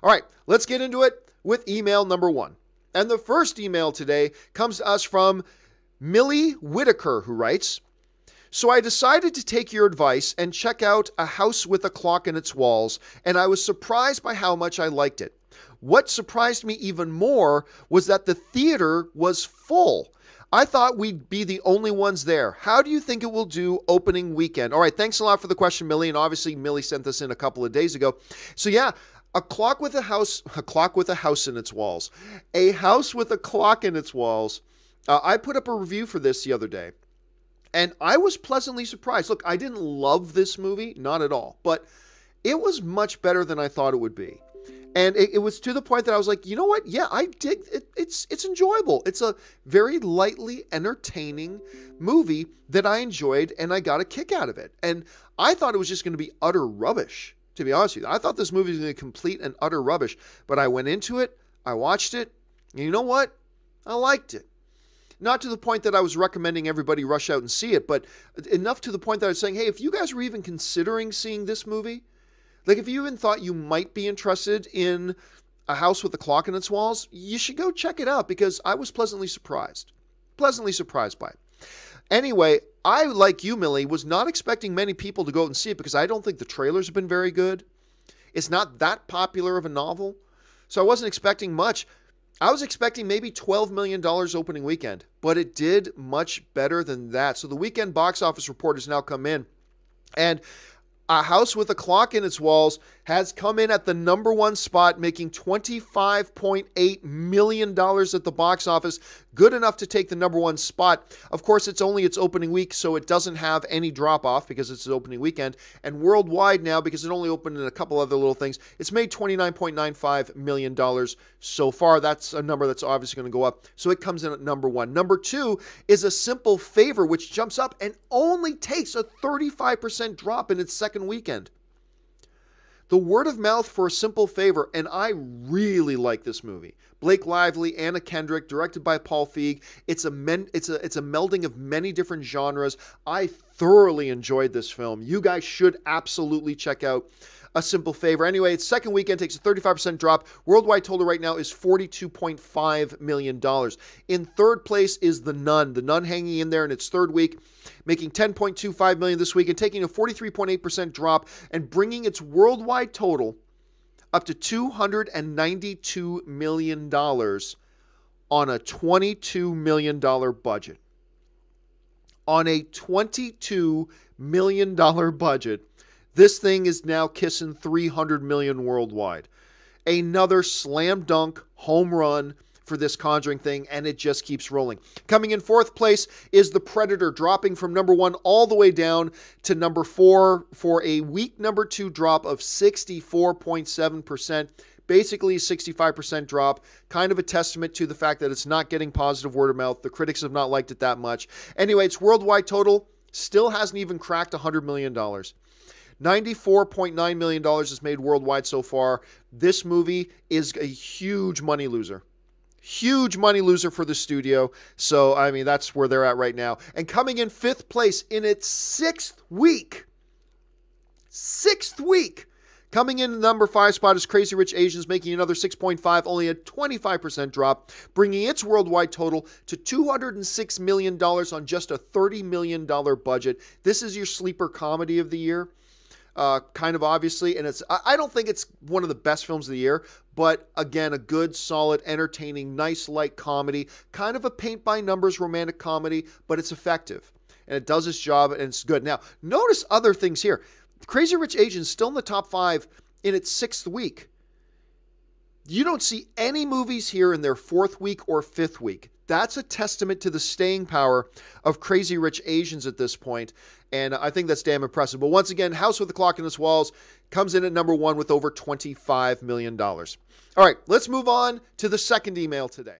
All right, let's get into it with email number 1. And the first email today comes to us from Millie Whitaker, who writes, "So I decided to take your advice and check out A House with a Clock in Its Walls, and I was surprised by how much I liked it. What surprised me even more was that the theater was full. I thought we'd be the only ones there. How do you think it will do opening weekend?" All right, thanks a lot for the question, Millie. And obviously, Millie sent this in a couple of days ago. So yeah, a clock with a house in its walls. A house with a clock in its walls. I put up a review for this the other day, and I was pleasantly surprised. Look, I didn't love this movie, not at all, but it was much better than I thought it would be. And it was to the point that I was like, you know what? Yeah, I dig it. It's enjoyable. It's a very lightly entertaining movie that I enjoyed, and I got a kick out of it. And I thought it was just going to be utter rubbish, to be honest with you. I thought this movie was going to be complete and utter rubbish. But I went into it, I watched it, and you know what? I liked it. Not to the point that I was recommending everybody rush out and see it, but enough to the point that I was saying, hey, if you guys were even considering seeing this movie, like if you even thought you might be interested in A House with a Clock in Its Walls, you should go check it out, because I was pleasantly surprised by it. Anyway, I, like you, Millie, was not expecting many people to go out and see it, because I don't think the trailers have been very good. It's not that popular of a novel, so I wasn't expecting much. I was expecting maybe $12 million opening weekend, but it did much better than that. So the weekend box office report has now come in, and A House with a Clock in Its Walls has come in at the number 1 spot, making $25.8 million at the box office. Good enough to take the number 1 spot. Of course, it's only its opening week, so it doesn't have any drop-off because it's its opening weekend. And worldwide now, because it only opened in a couple other little things, it's made $29.95 million so far. That's a number that's obviously going to go up. So it comes in at number 1. Number 2 is A Simple Favor, which jumps up and only takes a 35% drop in its second weekend. The word of mouth for A Simple Favor, and I really like this movie. Blake Lively, Anna Kendrick, directed by Paul Feig. It's a melding of many different genres. I thoroughly enjoyed this film. You guys should absolutely check out A Simple Favor. Anyway, its second weekend takes a 35% drop. Worldwide total right now is $42.5 million. In third place is The Nun. The Nun hanging in there in its third week, making $10.25 million this week and taking a 43.8% drop and bringing its worldwide total up to $292 million on a $22 million budget. On a $22 million budget, this thing is now kissing $300 million worldwide. Another slam dunk home run for this Conjuring thing, and it just keeps rolling. Coming in fourth place is The Predator, dropping from number 1 all the way down to number 4 for a week number 2 drop of 64.7%. Basically a 65% drop, kind of a testament to the fact that it's not getting positive word of mouth. The critics have not liked it that much. Anyway, its worldwide total still hasn't even cracked $100 million. $94.9 million is made worldwide so far. This movie is a huge money loser. Huge money loser for the studio. So, I mean, that's where they're at right now. And coming in fifth place in its sixth week, coming in the number 5 spot is Crazy Rich Asians, making another 6.5, only a 25% drop, bringing its worldwide total to $206 million on just a $30 million budget. This is your sleeper comedy of the year. Kind of obviously, and I don't think it's one of the best films of the year, but again, a good, solid, entertaining, nice, light comedy, kind of a paint-by-numbers romantic comedy, but it's effective, and it does its job, and it's good. Now, notice other things here. Crazy Rich Asians still in the top 5 in its 6th week. You don't see any movies here in their 4th week or 5th week. That's a testament to the staying power of Crazy Rich Asians at this point, and I think that's damn impressive. But once again, House with a Clock in Its Walls comes in at number 1 with over $25 million. All right, let's move on to the second email today.